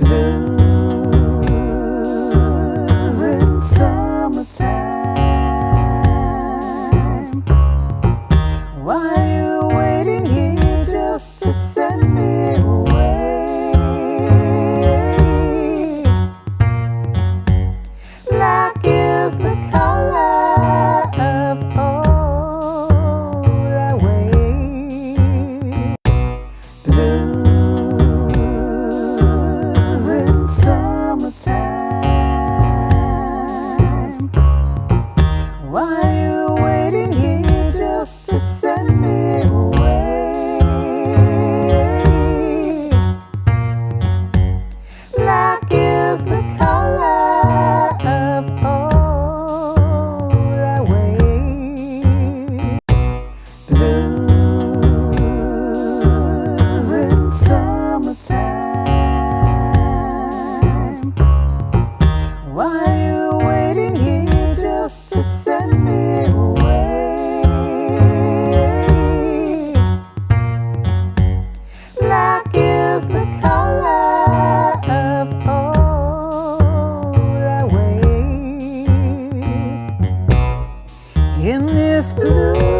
Blues in summertime. Why are you waiting here just to send me away? Black is the color of all I wear. Blues in summertime. Why are you waiting here just to send me away? Black is the color of all I wear. Blues in summertime. Why are you waiting here just to send me away? Black is the color of all I wear. In this blue